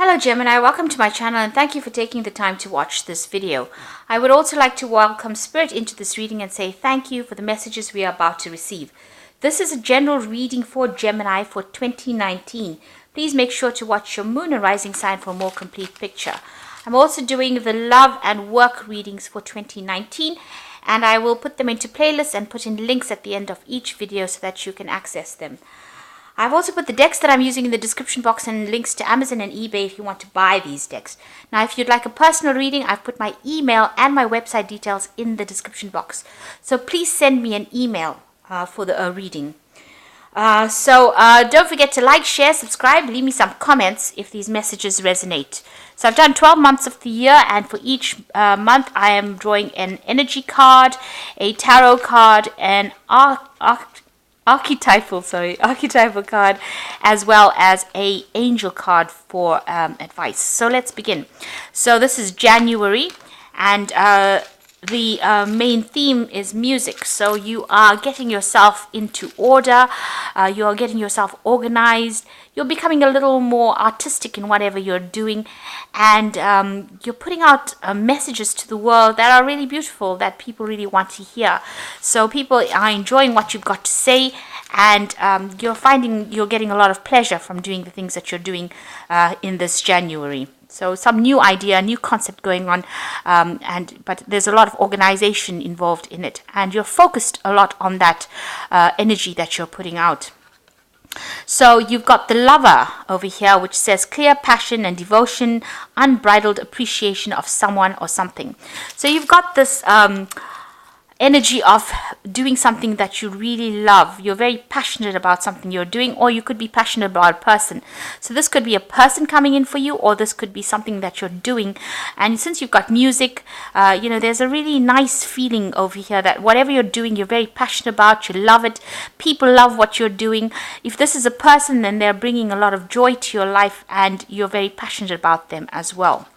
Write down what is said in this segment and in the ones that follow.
Hello Gemini, welcome to my channel and thank you for taking the time to watch this video. I would also like to welcome Spirit into this reading and say thank you for the messages we are about to receive. This is a general reading for Gemini for 2019. Please make sure to watch your moon and rising sign for a more complete picture. I'm also doing the love and work readings for 2019 and I will put them into playlists and put in links at the end of each video so that you can access them. I've also put the decks that I'm using in the description box and links to Amazon and eBay if you want to buy these decks. Now, if you'd like a personal reading, I've put my email and my website details in the description box. So please send me an email for the reading. Don't forget to like, share, subscribe, leave me some comments if these messages resonate. So I've done 12 months of the year, and for each month I am drawing an energy card, a tarot card, an archetypal card, as well as a angel card for advice. So let's begin. So this is January, and the main theme is music. So you are getting yourself into order, you are getting yourself organized, you're becoming a little more artistic in whatever you're doing, and you're putting out messages to the world that are really beautiful, that people really want to hear. So people are enjoying what you've got to say, and you're finding you're getting a lot of pleasure from doing the things that you're doing in this January. So some new idea, new concept going on, but there's a lot of organization involved in it, and you're focused a lot on that energy that you're putting out. So you've got the Lover over here, which says clear passion and devotion, unbridled appreciation of someone or something. So you've got this energy of doing something that you really love. You're very passionate about something you're doing, or you could be passionate about a person. So this could be a person coming in for you, or this could be something that you're doing. And since you've got music, there's a really nice feeling over here that whatever you're doing, you're very passionate about, you love it. People love what you're doing. If this is a person, then they're bringing a lot of joy to your life, and you're very passionate about them as well.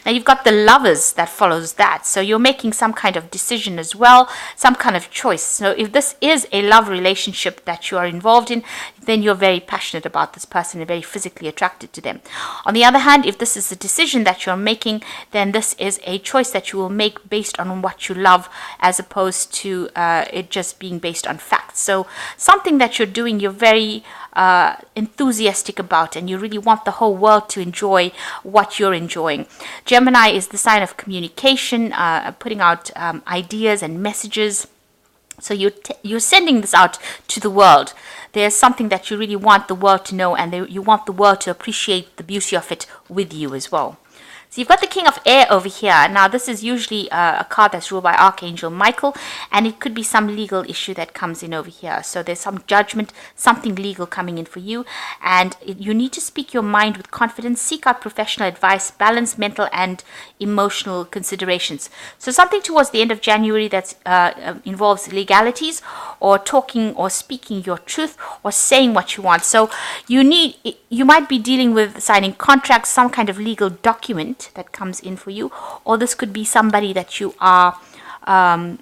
Now you've got the Lovers that follows that. So you're making some kind of decision as well, some kind of choice. So if this is a love relationship that you are involved in, then you're very passionate about this person and very physically attracted to them. On the other hand, if this is a decision that you're making, then this is a choice that you will make based on what you love, as opposed to it just being based on facts. So something that you're doing, you're very enthusiastic about, and you really want the whole world to enjoy what you're enjoying. Gemini is the sign of communication, putting out ideas and messages. So you're sending this out to the world. There's something that you really want the world to know, and you want the world to appreciate the beauty of it with you as well. So you've got the King of Air over here. Now this is usually a card that's ruled by Archangel Michael, and it could be some legal issue that comes in over here. So there's some judgment, something legal coming in for you, and you need to speak your mind with confidence, seek out professional advice, balance mental and emotional considerations. So something towards the end of January that involves legalities, or talking or speaking your truth, or saying what you want. So you might be dealing with signing contracts, some kind of legal document that comes in for you, or this could be somebody that you are a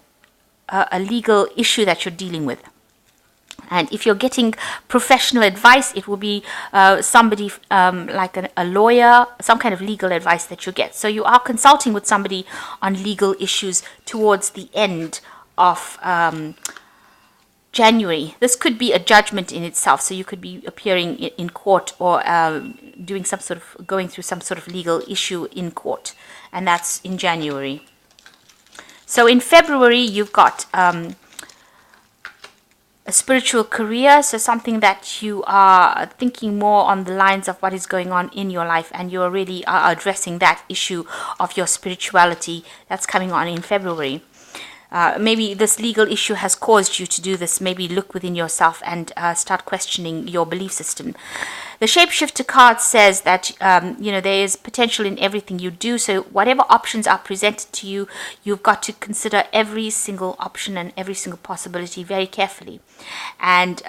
legal issue that you're dealing with. And if you're getting professional advice, it will be somebody like a lawyer, some kind of legal advice that you get. So you are consulting with somebody on legal issues towards the end of January. This could be a judgment in itself, so you could be appearing in court, or going through some sort of legal issue in court, and that's in January. So in February, you've got a spiritual career, so something that you are thinking more on the lines of what is going on in your life, and you're really addressing that issue of your spirituality. That's coming on in February. Maybe this legal issue has caused you to do this. Maybe look within yourself and start questioning your belief system. The Shapeshifter card says that there is potential in everything you do. So whatever options are presented to you, you've got to consider every single option and every single possibility very carefully. And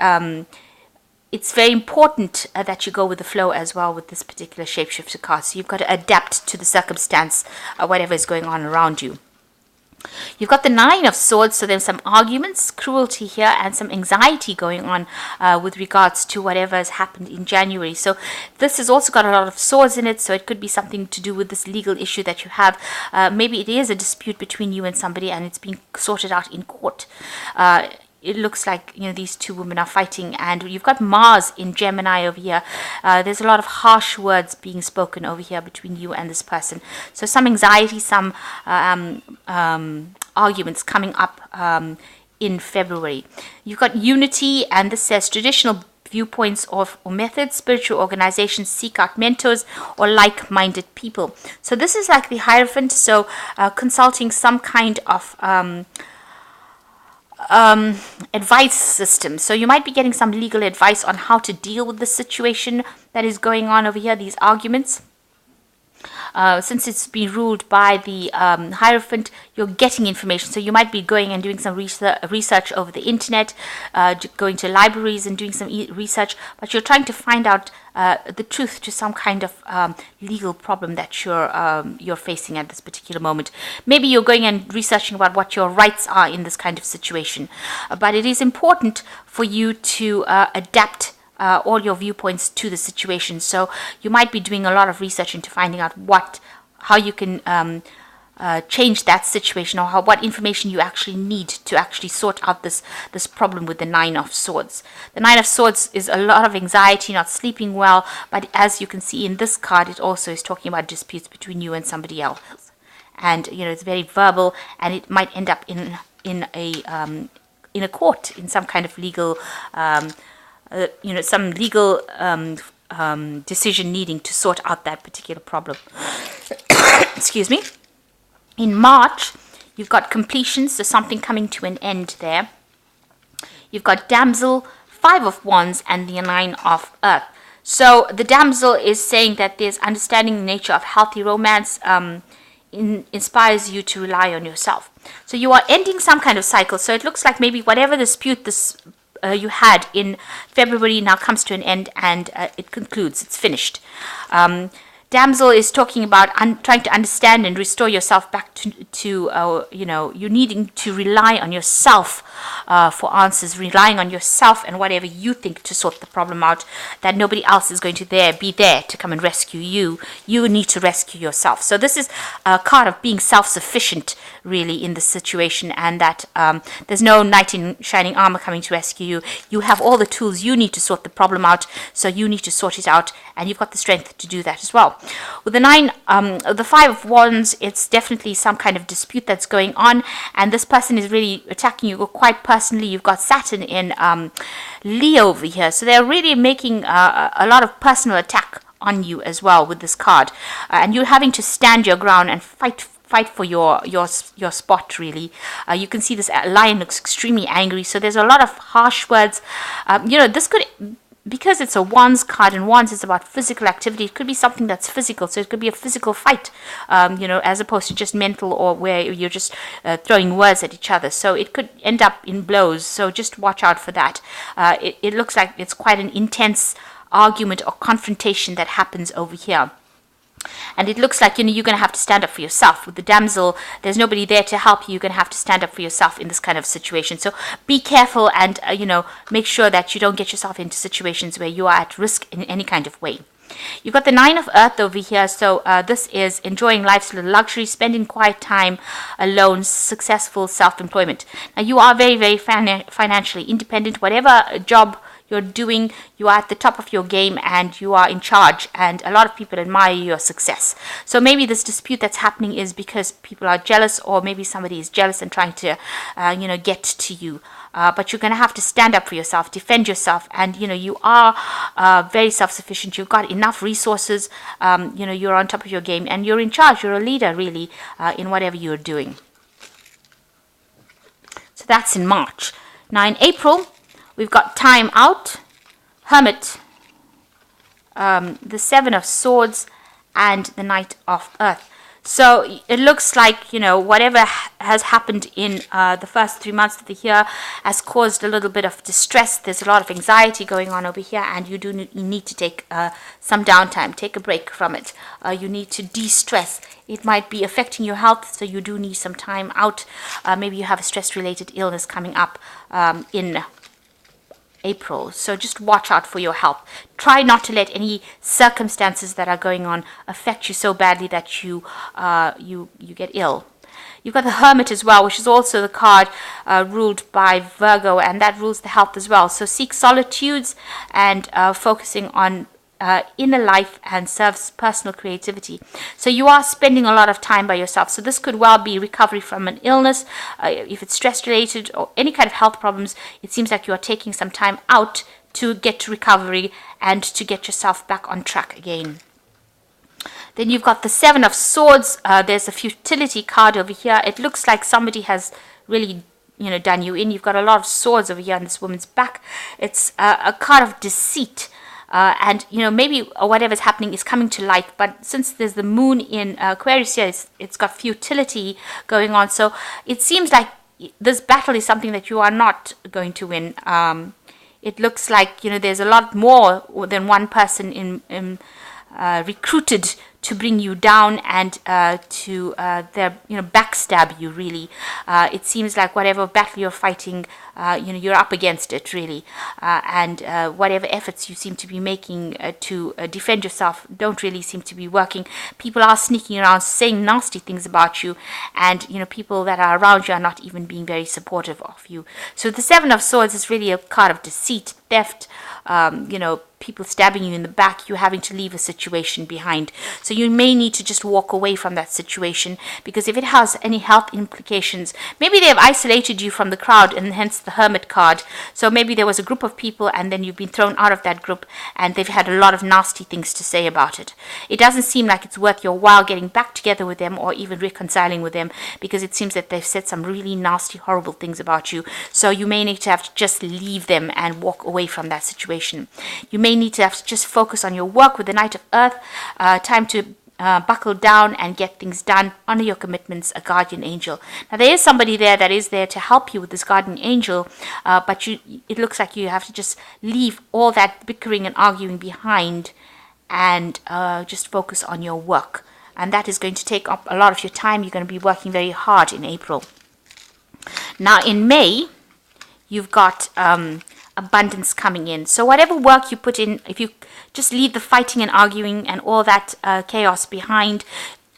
it's very important that you go with the flow as well with this particular Shapeshifter card. So you've got to adapt to the circumstance, whatever is going on around you. You've got the Nine of Swords, so there's some arguments, cruelty here, and some anxiety going on with regards to whatever has happened in January. So this has also got a lot of swords in it, so it could be something to do with this legal issue that you have. Maybe it is a dispute between you and somebody, and it's being sorted out in court. It looks like, these two women are fighting, and you've got Mars in Gemini over here. There's a lot of harsh words being spoken over here between you and this person. So some anxiety, some arguments coming up in February. You've got unity, and this says traditional viewpoints or methods, spiritual organizations seek out mentors or like-minded people. So this is like the Hierophant, so consulting some kind of advice system. So you might be getting some legal advice on how to deal with the situation that is going on over here, these arguments. Since it's been ruled by the Hierophant, you're getting information. So you might be going and doing some research over the internet, going to libraries and doing some research, but you're trying to find out the truth to some kind of legal problem that you're facing at this particular moment. Maybe you're going and researching about what your rights are in this kind of situation. But it is important for you to adapt all your viewpoints to the situation. So you might be doing a lot of research into finding out how you can change that situation, or what information you actually need to actually sort out this problem with the Nine of Swords. The Nine of Swords is a lot of anxiety, not sleeping well, but as you can see in this card, it also is talking about disputes between you and somebody else. And it's very verbal, and it might end up in a court, in some kind of legal some legal decision needing to sort out that particular problem. Excuse me. In March, you've got completion, so something coming to an end there. You've got Damsel, Five of Wands, and the Nine of Earth. So the Damsel is saying that there's understanding the nature of healthy romance, inspires you to rely on yourself. So you are ending some kind of cycle. So it looks like maybe whatever dispute you had in February now comes to an end, and it concludes. It's finished. Damsel is talking about trying to understand and restore yourself back to you needing to rely on yourself for answers, relying on yourself and whatever you think to sort the problem out, that nobody else is going to be there to come and rescue you. You need to rescue yourself. So this is a card of being self-sufficient, really, in this situation, and that there's no knight in shining armor coming to rescue you. You have all the tools you need to sort the problem out, so you need to sort it out, and you've got the strength to do that as well. With the Five of Wands, it's definitely some kind of dispute that's going on, and this person is really attacking you quite personally. You've got Saturn in Leo over here, so they're really making a lot of personal attack on you as well with this card, and you're having to stand your ground and fight for your spot, really. You can see this lion looks extremely angry, so there's a lot of harsh words. This could, because it's a Wands card, and Wands is about physical activity, it could be something that's physical. So it could be a physical fight, as opposed to just mental, or where you're just throwing words at each other. So it could end up in blows. So just watch out for that. It looks like it's quite an intense argument or confrontation that happens over here. And it looks like you're going to have to stand up for yourself. With the Damsel, there's nobody there to help you. You're going to have to stand up for yourself in this kind of situation. So be careful, and make sure that you don't get yourself into situations where you are at risk in any kind of way. You've got the Nine of Earth over here, so this is enjoying life's little luxury, spending quiet time alone, successful self-employment. Now you are very, very financially independent. Whatever job you're doing, you are at the top of your game, and you are in charge, and a lot of people admire your success. So maybe this dispute that's happening is because people are jealous, or maybe somebody is jealous and trying to get to you. But you're going to have to stand up for yourself, defend yourself, and you are very self-sufficient. You've got enough resources. You're on top of your game, and you're in charge. You're a leader, really, in whatever you're doing. So that's in March. Now in April, we've got Time Out, Hermit, the Seven of Swords, and the Knight of Earth. So it looks like, whatever has happened in the first 3 months of the year has caused a little bit of distress. There's a lot of anxiety going on over here, and you need to take some downtime, take a break from it. You need to de-stress. It might be affecting your health, so you do need some time out. Maybe you have a stress-related illness coming up in April. So just watch out for your health. Try not to let any circumstances that are going on affect you so badly that you get ill. You've got the Hermit as well, which is also the card ruled by Virgo, and that rules the health as well. So seek solitudes and focusing on inner life and serves personal creativity. So you are spending a lot of time by yourself. So this could well be recovery from an illness. If it's stress related or any kind of health problems, it seems like you are taking some time out to get to recovery and to get yourself back on track again. Then you've got the Seven of Swords. There's a futility card over here. It looks like somebody has really done you in. You've got a lot of swords over here on this woman's back. It's a card of deceit. And maybe whatever's happening is coming to light, but since there's the moon in Aquarius here, it's got futility going on. So it seems like this battle is something that you are not going to win. It looks like there's a lot more than one person recruited to bring you down and to backstab you, really. It seems like whatever battle you're fighting, you're up against it, really. And whatever efforts you seem to be making to defend yourself don't really seem to be working. People are sneaking around saying nasty things about you, and people that are around you are not even being very supportive of you. So the Seven of Swords is really a card of deceit, theft, people stabbing you in the back, you having to leave a situation behind. So you may need to just walk away from that situation, because if it has any health implications, maybe they've isolated you from the crowd, and hence the Hermit card. So maybe there was a group of people and then you've been thrown out of that group, and they've had a lot of nasty things to say about it. It doesn't seem like it's worth your while getting back together with them or even reconciling with them, because it seems that they've said some really nasty, horrible things about you. So you may need to have to just leave them and walk away from that situation. You may need to have to just focus on your work with the Knight of Earth. Time to buckle down and get things done. Honor your commitments, a guardian angel. Now there is somebody there that is there to help you with this guardian angel, but it looks like you have to just leave all that bickering and arguing behind and just focus on your work. And that is going to take up a lot of your time. You're going to be working very hard in April. Now in May, you've got abundance coming in. So whatever work you put in, if you just leave the fighting and arguing and all that chaos behind,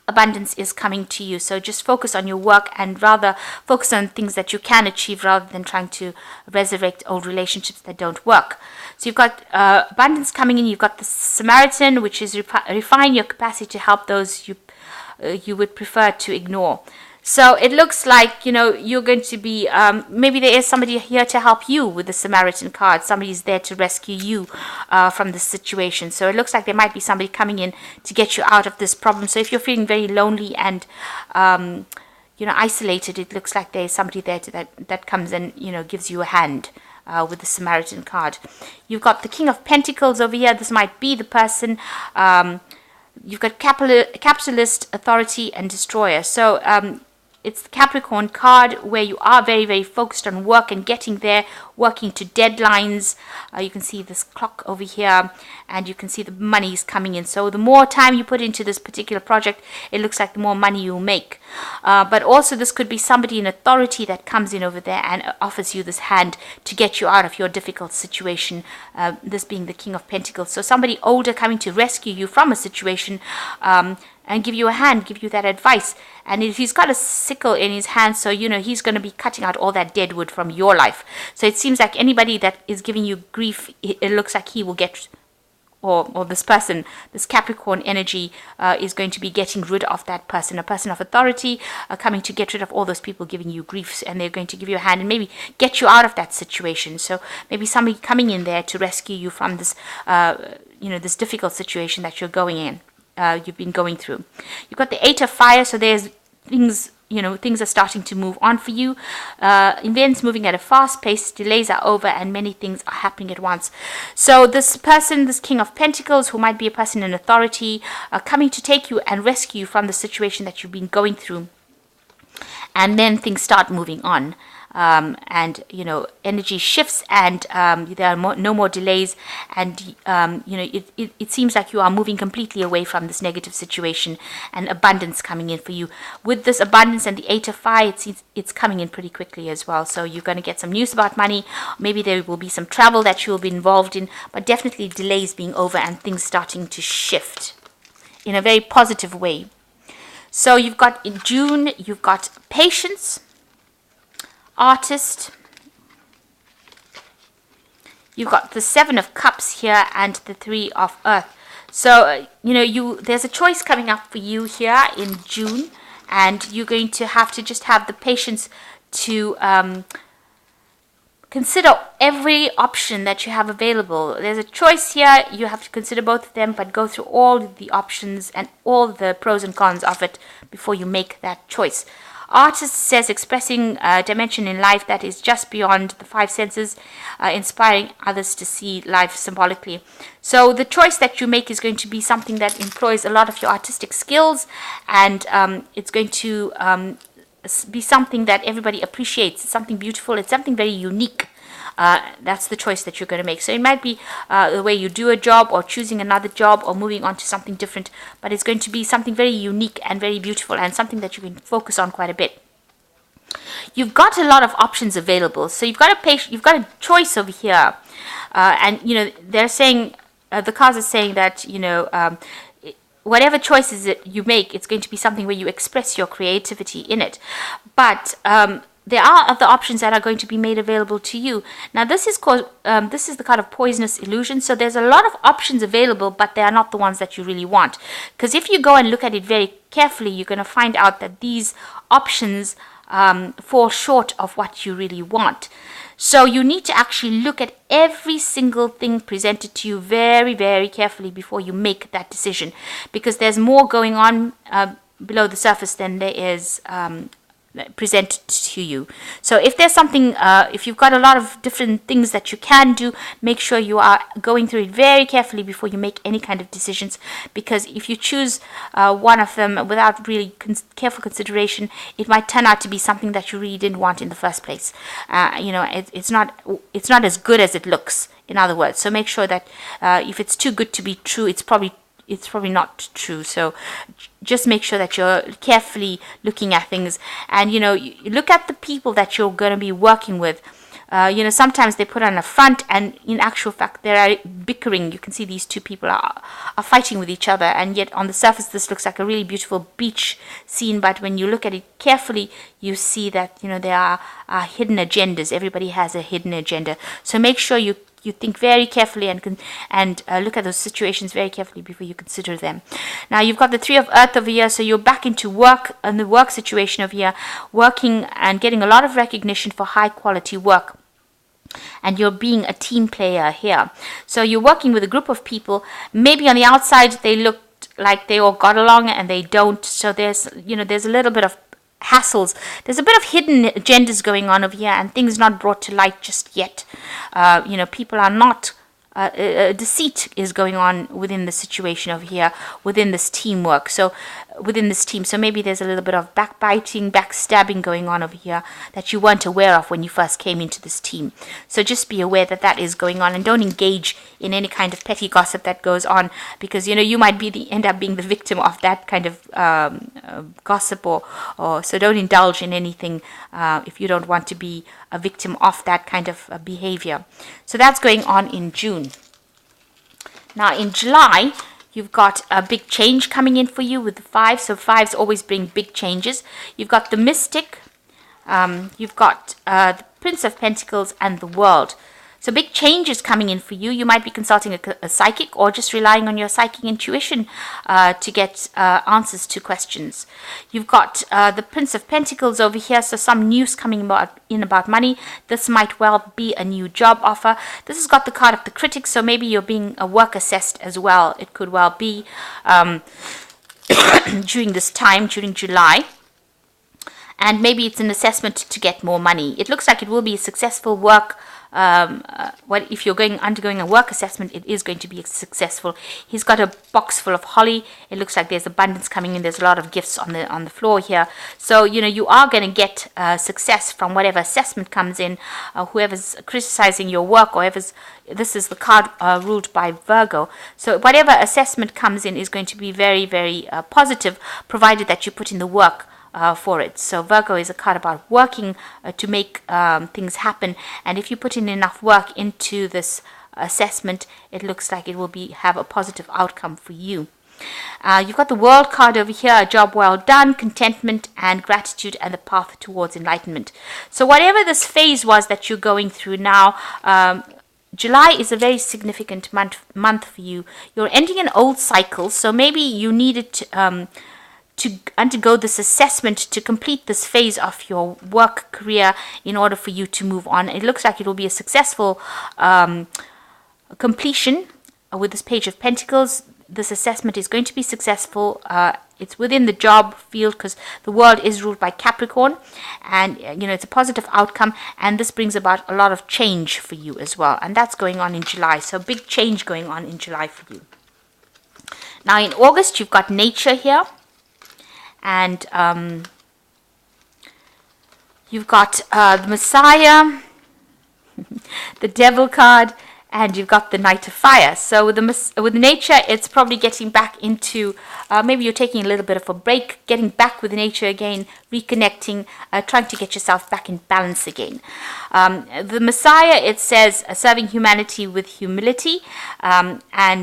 abundance is coming to you. So just focus on your work and rather focus on things that you can achieve rather than trying to resurrect old relationships that don't work. So you've got abundance coming in. You've got the Samaritan, which is refine your capacity to help those you would prefer to ignore. So it looks like, you're going to be, maybe there is somebody here to help you with the Samaritan card. Somebody's there to rescue you from this situation. So it looks like there might be somebody coming in to get you out of this problem. So if you're feeling very lonely and, isolated, it looks like there's somebody there that comes and, gives you a hand. With the Samaritan card. You've got the King of Pentacles over here. This might be the person. You've got capitalist, authority, and destroyer. So it's the Capricorn card, where you are very, very focused on work and getting there, working to deadlines. You can see this clock over here, and you can see the money is coming in. So the more time you put into this particular project, it looks like the more money you'll make. But also this could be somebody in authority that comes in over there and offers you this hand to get you out of your difficult situation, this being the King of Pentacles. So somebody older coming to rescue you from a situation, and give you a hand, give you that advice. And if he's got a sickle in his hand, so he's going to be cutting out all that dead wood from your life. So it seems like anybody that is giving you grief, it looks like he will get, or this person, this Capricorn energy is going to be getting rid of that person, a person of authority, coming to get rid of all those people giving you grief, and they're going to give you a hand and maybe get you out of that situation. So maybe somebody coming in there to rescue you from this, this difficult situation that you're going in. You've been going through. You've got the Eight of Fire, so there's things things are starting to move on for you. Events moving at a fast pace, delays are over, and many things are happening at once. So this person, this King of Pentacles, who might be a person in authority, coming to take you and rescue you from the situation that you've been going through. And then things start moving on. And energy shifts, and there are no more delays, and it seems like you are moving completely away from this negative situation, and abundance coming in for you. With this abundance and the 8 of Fire, it's coming in pretty quickly as well. So you're going to get some news about money. Maybe there will be some travel that you will be involved in, but definitely delays being over and things starting to shift in a very positive way. So you've got in June, you've got patience, Artist. You've got the 7 of Cups here and the 3 of Earth. So, there's a choice coming up for you here in June, and you're going to have to just have the patience to consider every option that you have available. There's a choice here. You have to consider both of them, but go through all the options and all the pros and cons of it before you make that choice. Artist says expressing a dimension in life that is just beyond the 5 senses, inspiring others to see life symbolically. So the choice that you make is going to be something that employs a lot of your artistic skills, and it's going to be something that everybody appreciates. It's something beautiful. It's something very unique. That's the choice that you're going to make. So it might be the way you do a job, or choosing another job, or moving on to something different, but it's going to be something very unique and very beautiful, and something that you can focus on quite a bit. You've got a lot of options available, so you've got a choice over here, and they're saying, the cards are saying that whatever choices that you make, it's going to be something where you express your creativity in it, but there are other options that are going to be made available to you. Now, this is the card of Poisonous Illusion. So there's a lot of options available, but they are not the ones that you really want. Because if you go and look at it very carefully, you're going to find out that these options fall short of what you really want. So you need to actually look at every single thing presented to you very, very carefully before you make that decision. Because there's more going on below the surface than there is presented to you. So if there's something, if you've got a lot of different things that you can do, make sure you are going through it very carefully before you make any kind of decisions, because if you choose one of them without really careful consideration, it might turn out to be something that you really didn't want in the first place. It's not as good as it looks, in other words. So make sure that if it's too good to be true, it's probably not true. So just make sure that you're carefully looking at things, and you look at the people that you're going to be working with. Sometimes they put on a front, and in actual fact they are bickering. You can see these two people are fighting with each other, and yet on the surface this looks like a really beautiful beach scene, but when you look at it carefully, you see that there are hidden agendas. Everybody has a hidden agenda. So make sure you think very carefully and look at those situations very carefully before you consider them. Now, you've got the 3 of Earth over here, so you're back into work, and the work situation over here, working and getting a lot of recognition for high quality work. And you're being a team player here. So you're working with a group of people. Maybe on the outside they looked like they all got along, and they don't. So there's a little bit of hassles. There's a bit of hidden agendas going on over here, and things not brought to light just yet. People are not deceit is going on within the situation over here, within this teamwork. So within this team, so maybe there's a little bit of backbiting, backstabbing going on over here that you weren't aware of when you first came into this team. So just be aware that that is going on, and don't engage in any kind of petty gossip that goes on, because you might end up being the victim of that kind of gossip, or so don't indulge in anything if you don't want to be a victim of that kind of behavior. So that's going on in June. Now in July, you've got a big change coming in for you with the 5. So 5s always bring big changes. You've got the Mystic, you've got the Prince of Pentacles, and the World. So big changes coming in for you. You might be consulting a psychic, or just relying on your psychic intuition to get answers to questions. You've got the Prince of Pentacles over here, so some news coming about money. This might well be a new job offer. This has got the card of the Critic, so maybe you're being work assessed as well. It could well be during this time, during July. and maybe it's an assessment to get more money. It looks like it will be a successful work. If you're undergoing a work assessment, it is going to be successful. He's got a box full of holly. It looks like there's abundance coming in. There's a lot of gifts on the floor here. So you are going to get success from whatever assessment comes in. Whoever's criticizing your work, or this is the card ruled by Virgo. So whatever assessment comes in is going to be very, very positive, provided that you put in the work for it. So Virgo is a card about working to make things happen, and if you put in enough work into this assessment, it looks like it will have a positive outcome for you. You've got the World card over here, a job well done, contentment and gratitude, and the path towards enlightenment. So whatever this phase was that you're going through now, July is a very significant month for you. You're ending an old cycle, so maybe you needed to undergo this assessment to complete this phase of your work career in order for you to move on. It looks like it will be a successful completion with this Page of Pentacles. This assessment is going to be successful. It's within the job field because the world is ruled by Capricorn, and it's a positive outcome, and this brings about a lot of change for you as well, and that's going on in July. So big change going on in July for you. Now in August, you've got nature here, and you've got the Messiah, the Devil card, and you've got the Knight of Fire. So with nature, it's probably getting back into, maybe you're taking a little bit of a break, getting back with nature again, reconnecting, trying to get yourself back in balance again. The Messiah, it says, serving humanity with humility, and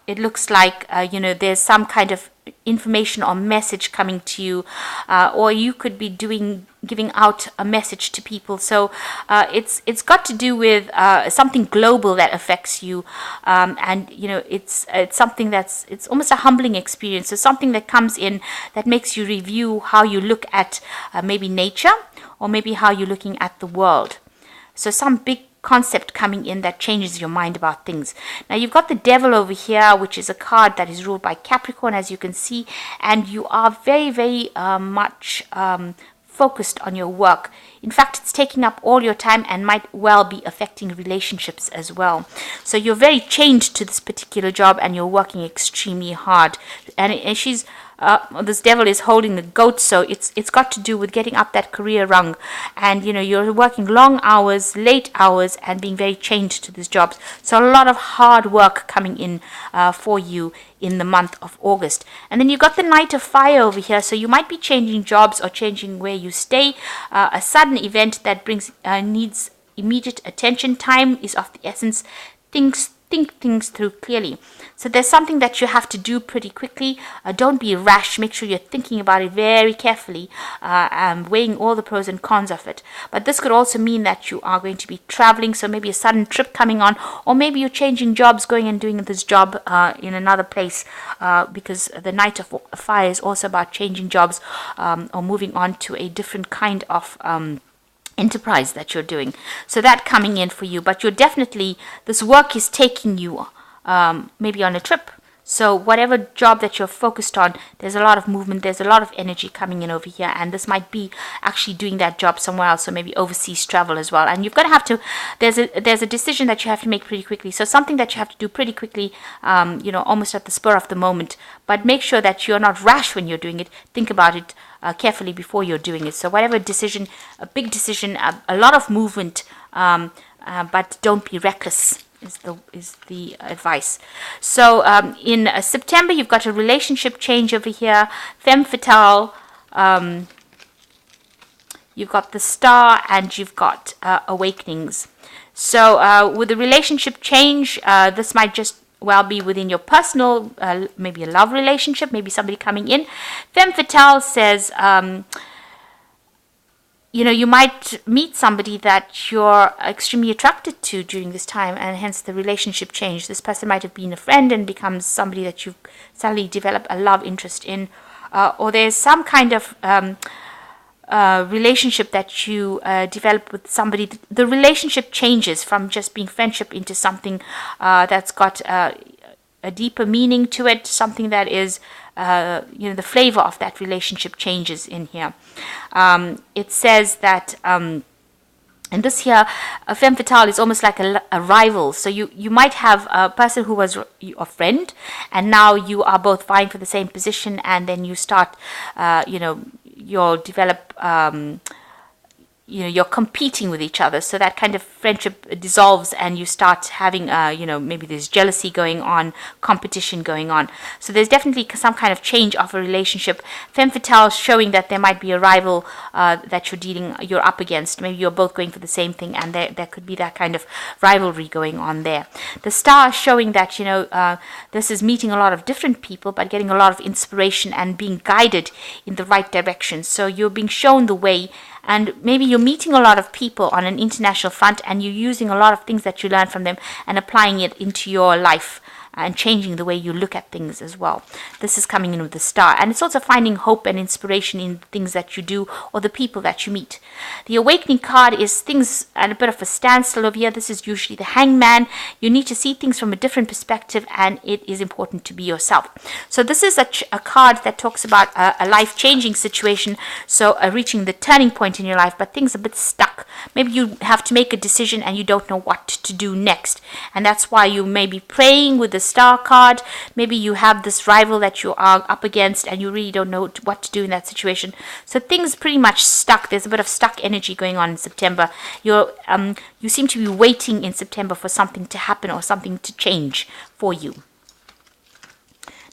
it looks like, there's some kind of information or message coming to you, or you could be giving out a message to people. So it's got to do with something global that affects you, and it's something it's almost a humbling experience. So something that comes in that makes you review how you look at maybe nature, or maybe how you're looking at the world. So some big concept coming in that changes your mind about things. Now you've got the Devil over here, which is a card that is ruled by Capricorn, as you can see, and you are very, very much focused on your work. In fact, it's taking up all your time and might well be affecting relationships as well. So you're very chained to this particular job, and you're working extremely hard. And this Devil is holding the goat, so it's got to do with getting up that career rung, and you're working long hours, late hours, and being very chained to these jobs. So a lot of hard work coming in for you in the month of August. And then you've got the Knight of Fire over here, so you might be changing jobs or changing where you stay. A sudden event that needs immediate attention. Time is of the essence. Think things through clearly. So there's something that you have to do pretty quickly. Don't be rash. Make sure you're thinking about it very carefully, weighing all the pros and cons of it. But this could also mean that you are going to be traveling, so maybe a sudden trip coming on, or maybe you're changing jobs, going and doing this job in another place, because the Knight of Fire is also about changing jobs, or moving on to a different kind of enterprise that you're doing. So that coming in for you, but this work is taking you maybe on a trip. So whatever job that you're focused on, there's a lot of movement, there's a lot of energy coming in over here, and this might be actually doing that job somewhere else, so maybe overseas travel as well. And you've got to there's a decision that you have to make pretty quickly. So something that you have to do pretty quickly, almost at the spur of the moment. But make sure that you're not rash when you're doing it. Think about it carefully before you're doing it. So whatever decision, a big decision, a lot of movement, but don't be reckless is the advice. So in September, you've got a relationship change over here, femme fatale, you've got the Star, and you've got awakenings. So with the relationship change, this might just well be within your personal, maybe a love relationship, maybe somebody coming in. Femme fatale says, you might meet somebody that you're extremely attracted to during this time, and hence the relationship change. This person might have been a friend and becomes somebody that you suddenly develop a love interest in, or there's some kind of relationship that you develop with somebody. The relationship changes from just being friendship into something that's got a deeper meaning to it, something that is, the flavor of that relationship changes in here. It says that, and this here, a femme fatale is almost like a rival. So you might have a person who was a friend, and now you are both vying for the same position, and then you start, you'll develop, you're competing with each other. So that kind of friendship dissolves, and you start having, maybe there's jealousy going on, competition going on. So there's definitely some kind of change of a relationship. Femme fatale showing that there might be a rival that you're up against. Maybe you're both going for the same thing, and there could be that kind of rivalry going on there. The star showing that, this is meeting a lot of different people, but getting a lot of inspiration and being guided in the right direction. So you're being shown the way, and maybe you're meeting a lot of people on an international front, and you're using a lot of things that you learn from them and applying it into your life and changing the way you look at things as well. This is coming in with the star. And it's also finding hope and inspiration in things that you do or the people that you meet. The awakening card is things at a bit of a standstill over here. This is usually the hangman. You need to see things from a different perspective, and it is important to be yourself. So this is a card that talks about a life-changing situation. So reaching the turning point in your life, but things are a bit stuck. Maybe you have to make a decision and you don't know what to do next. And that's why you may be praying with the star card. Maybe you have this rival that you are up against, and you really don't know what to do in that situation. So things pretty much stuck. There's a bit of stuck energy going on in September. You seem to be waiting in September for something to happen or something to change for you.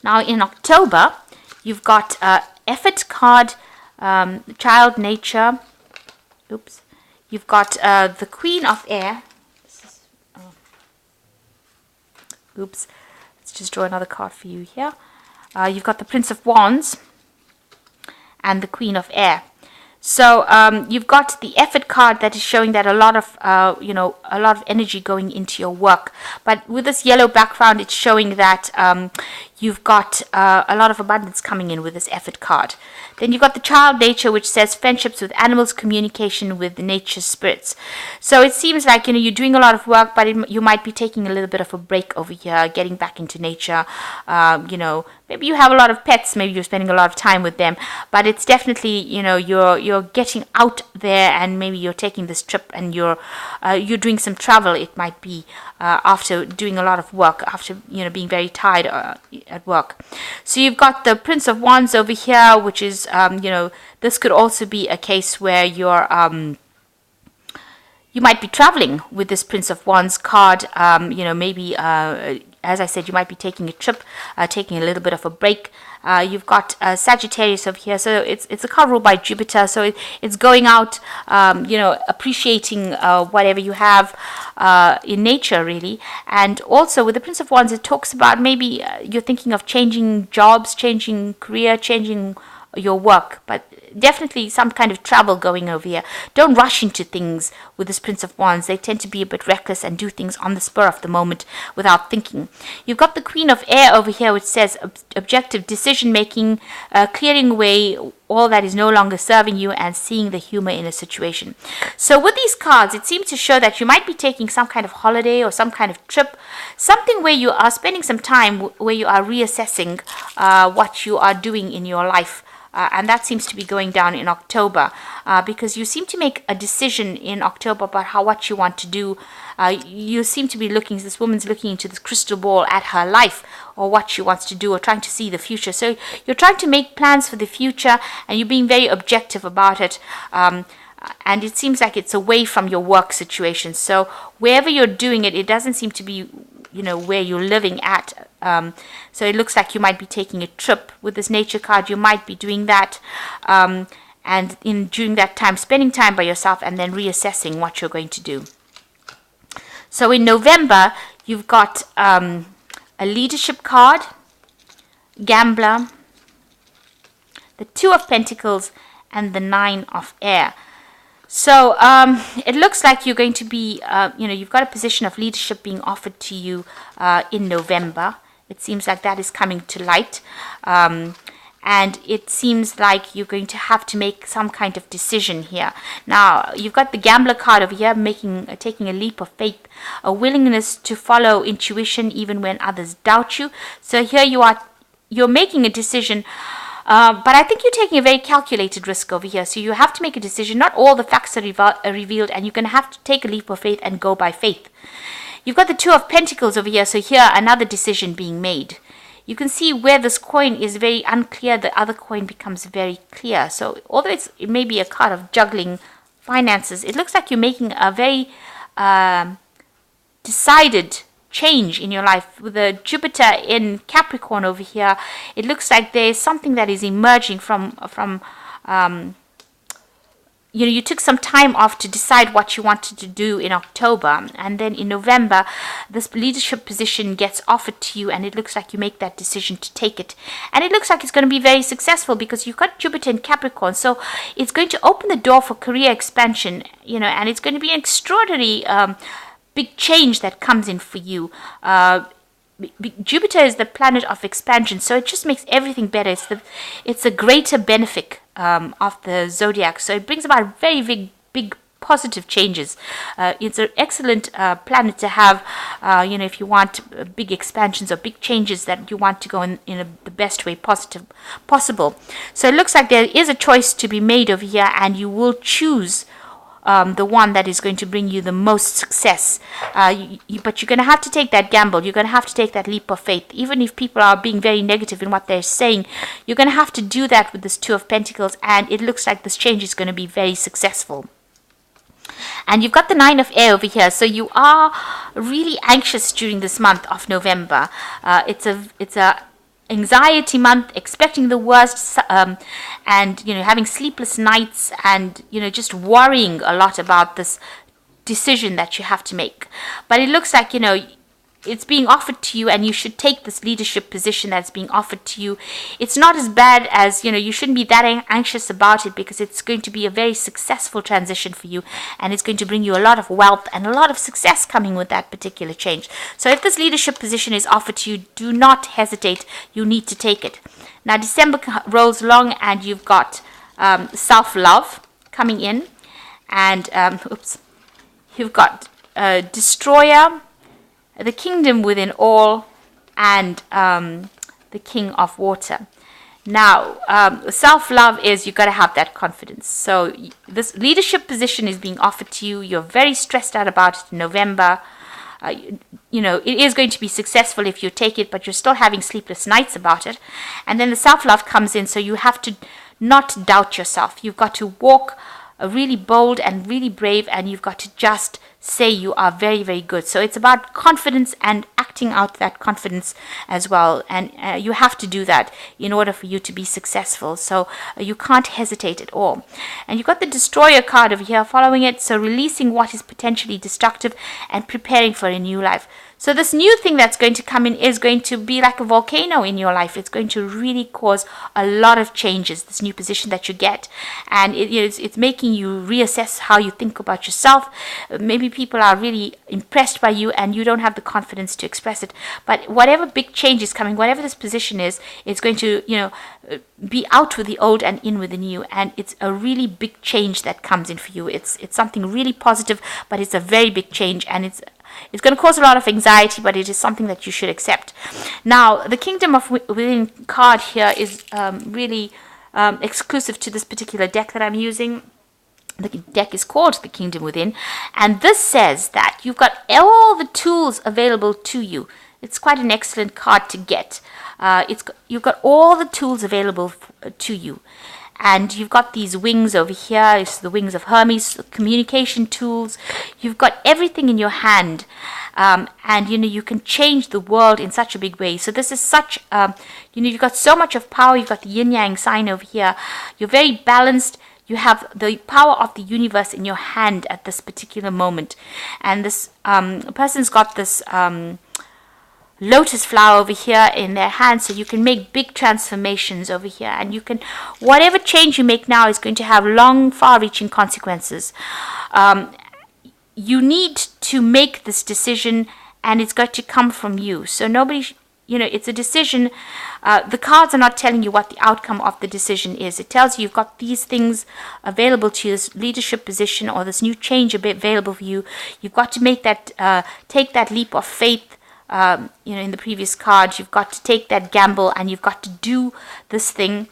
Now in October, you've got effort card, child nature. Oops. You've got the Queen of Air. Oops. Let's just draw another card for you here. You've got the Prince of Wands and the Queen of Air. So you've got the effort card that is showing that a lot of energy going into your work. But with this yellow background, it's showing that you've got a lot of abundance coming in with this effort card. Then you've got the child nature, which says friendships with animals, communication with nature spirits. So it seems like, you're doing a lot of work, but you might be taking a little bit of a break over here, getting back into nature. Maybe you have a lot of pets, maybe you're spending a lot of time with them, but it's definitely, you're getting out there, and maybe you're taking this trip, and you're doing some travel. It might be after doing a lot of work, after being very tired at work. So you've got the Prince of Wands over here, which is this could also be a case where you might be traveling with this Prince of Wands card. Maybe as I said, you might be taking a trip, taking a little bit of a break. You've got Sagittarius over here, so it's a card ruled by Jupiter, so it's going out, appreciating whatever you have in nature, really. And also with the Prince of Wands, it talks about maybe you're thinking of changing jobs, changing career, changing your work, but definitely some kind of travel going over here. Don't rush into things with this Prince of Wands. They tend to be a bit reckless and do things on the spur of the moment without thinking. You've got the Queen of Air over here, which says objective decision making, clearing away all that is no longer serving you, and seeing the humor in a situation. So with these cards, it seems to show that you might be taking some kind of holiday or some kind of trip, something where you are spending some time, where you are reassessing what you are doing in your life. And that seems to be going down in October, because you seem to make a decision in October about what you want to do. You seem to be this woman's looking into this crystal ball at her life, or what she wants to do, or trying to see the future. So you're trying to make plans for the future, and you're being very objective about it. And it seems like it's away from your work situation. So wherever you're doing it, it doesn't seem to be where you're living at. So it looks like you might be taking a trip with this nature card. You might be doing that, and during that time, spending time by yourself, and then reassessing what you're going to do. So in November, you've got a leadership card, gambler, the Two of Pentacles, and the Nine of Air. So it looks like you're going to be, you've got a position of leadership being offered to you in November. It seems like that is coming to light. and it seems like you're going to have to make some kind of decision here. Now, you've got the gambler card over here, taking a leap of faith, a willingness to follow intuition even when others doubt you. So here you're making a decision, but I think you're taking a very calculated risk over here. So you have to make a decision. Not all the facts are revealed, and you're going to have to take a leap of faith and go by faith. You've got the Two of Pentacles over here, so here another decision being made. You can see where this coin is very unclear, the other coin becomes very clear. So although it may be a card of juggling finances, it looks like you're making a very decided change in your life. With the Jupiter in Capricorn over here, it looks like there's something that is emerging from you took some time off to decide what you wanted to do in October, and then in November this leadership position gets offered to you, and it looks like you make that decision to take it, and it looks like it's going to be very successful because you've got Jupiter in Capricorn. So it's going to open the door for career expansion, and it's going to be an extraordinary big change that comes in for you. Jupiter is the planet of expansion, so it just makes everything better. It's a greater benefic of the zodiac, so it brings about very big positive changes. It's an excellent planet to have, if you want big expansions or big changes that you want to go in the best way possible. So it looks like there is a choice to be made over here, and you will choose the one that is going to bring you the most success. But you're going to have to take that gamble. You're going to have to take that leap of faith. Even if people are being very negative in what they're saying, you're going to have to do that with this Two of Pentacles, and it looks like this change is going to be very successful. And you've got the Nine of Air over here, so you are really anxious during this month of November. It's a anxiety month, expecting the worst, and having sleepless nights, and just worrying a lot about this decision that you have to make. But it looks like it's being offered to you, and you should take this leadership position that's being offered to you. It's not as bad as, you shouldn't be that anxious about it, because it's going to be a very successful transition for you, and it's going to bring you a lot of wealth and a lot of success coming with that particular change. So if this leadership position is offered to you, do not hesitate. You need to take it. Now December rolls along, and you've got self-love coming in, and you've got Destroyer, the Kingdom Within All, and the King of Water. Now, self-love is you've got to have that confidence. So this leadership position is being offered to you. You're very stressed out about it in November. It is going to be successful if you take it, but you're still having sleepless nights about it. And then the self-love comes in, so you have to not doubt yourself. You've got to walk really bold and really brave, and you've got to just say you are very good. So it's about confidence and acting out that confidence as well, and you have to do that in order for you to be successful. So you can't hesitate at all. And you've got the Destroyer card over here following it, so releasing what is potentially destructive and preparing for a new life. So this new thing that's going to come in is going to be like a volcano in your life. It's going to really cause a lot of changes, this new position that you get. And it's making you reassess how you think about yourself. Maybe people are really impressed by you, and you don't have the confidence to express it. But whatever big change is coming, whatever this position is, it's going to, be out with the old and in with the new. And it's a really big change that comes in for you. It's something really positive, but it's a very big change, and it's going to cause a lot of anxiety, but it is something that you should accept. Now, the Kingdom of Within card here is really exclusive to this particular deck that I'm using. The deck is called the Kingdom Within, and this says that you've got all the tools available to you. It's quite an excellent card to get. You've got all the tools available to you. And you've got these wings over here. It's the wings of Hermes, communication tools. You've got everything in your hand. And, you can change the world in such a big way. So this is such, you've got so much of power. You've got the yin-yang sign over here. You're very balanced. You have the power of the universe in your hand at this particular moment. And this person's got this lotus flower over here in their hand, so you can make big transformations over here, and whatever change you make now is going to have long, far-reaching consequences. You need to make this decision, and it's got to come from you. So nobody it's a decision. The cards are not telling you what the outcome of the decision is. It tells you you've got these things available to you, this leadership position or this new change available for you. You've got to make that, take that leap of faith. In the previous card, you've got to take that gamble and you've got to do this thing.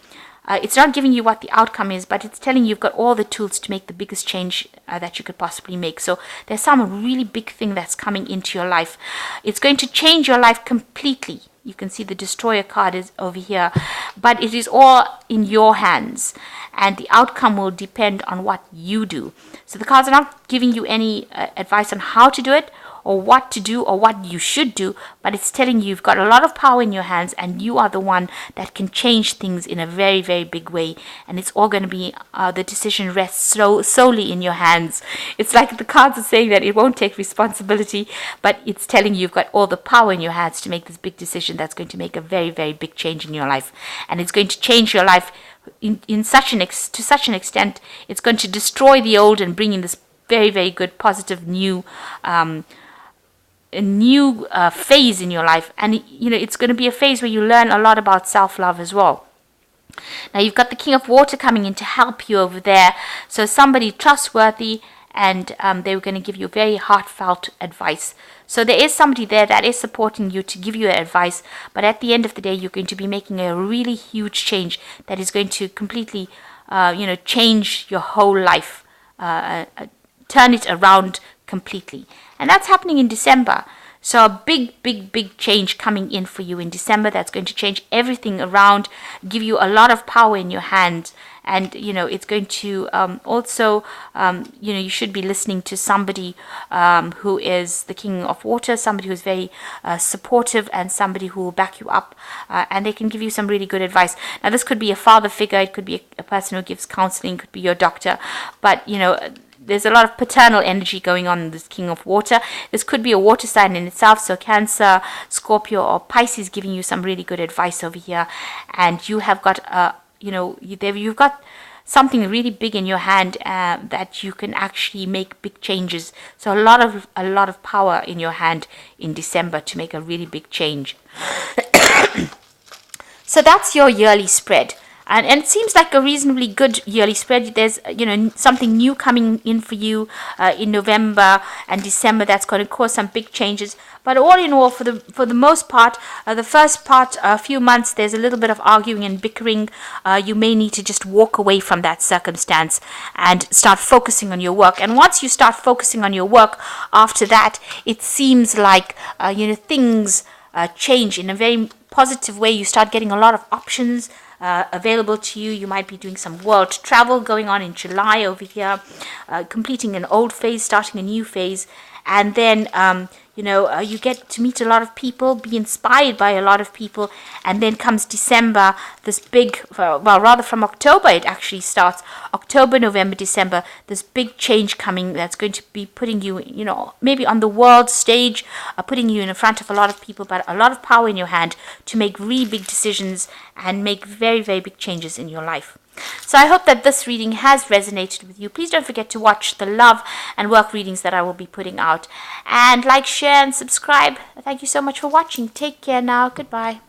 It's not giving you what the outcome is, but it's telling you you've got all the tools to make the biggest change that you could possibly make. So there's some really big thing that's coming into your life. It's going to change your life completely. You can see the Destroyer card is over here, but it is all in your hands, and the outcome will depend on what you do. So the cards are not giving you any advice on how to do it, or what to do, or what you should do, but it's telling you you've got a lot of power in your hands and you are the one that can change things in a very, very big way. And it's all going to be, the decision rests solely in your hands. It's like the cards are saying that it won't take responsibility, but it's telling you you've got all the power in your hands to make this big decision that's going to make a very, very big change in your life. And it's going to change your life to such an extent, it's going to destroy the old and bring in this very, very good, positive, new a new phase in your life. And it's going to be a phase where you learn a lot about self-love as well. Now you've got the King of Water coming in to help you over there, so somebody trustworthy, and they were going to give you very heartfelt advice. So there is somebody there that is supporting you to give you advice, but at the end of the day you're going to be making a really huge change that is going to completely change your whole life, turn it around completely. And that's happening in December. So a big, big, big change coming in for you in December that's going to change everything around, give you a lot of power in your hands. And, it's going to also, you should be listening to somebody who is the King of Water, somebody who's very supportive, and somebody who will back you up. And they can give you some really good advice. Now, this could be a father figure. It could be a person who gives counseling. It could be your doctor. But, there's a lot of paternal energy going on in this King of Water. This could be a water sign in itself, so Cancer, Scorpio, or Pisces giving you some really good advice over here. And you have got, you've got something really big in your hand that you can actually make big changes. So a lot of power in your hand in December to make a really big change. So that's your yearly spread. And it seems like a reasonably good yearly spread. There's, something new coming in for you in November and December that's going to cause some big changes. But all in all, for the most part, the first part, a few months, there's a little bit of arguing and bickering. You may need to just walk away from that circumstance and start focusing on your work. And once you start focusing on your work, after that, it seems like, things change in a very positive way. You start getting a lot of options available to you. You might be doing some world travel going on in July over here, completing an old phase, starting a new phase, and then you get to meet a lot of people, be inspired by a lot of people, and then comes December, this big, rather from October it actually starts, October, November, December, this big change coming that's going to be putting you, maybe on the world stage, putting you in front of a lot of people, but a lot of power in your hand to make really big decisions and make very, very big changes in your life. So I hope that this reading has resonated with you. Please don't forget to watch the love and work readings that I will be putting out. And like, share, and subscribe. Thank you so much for watching. Take care now. Goodbye.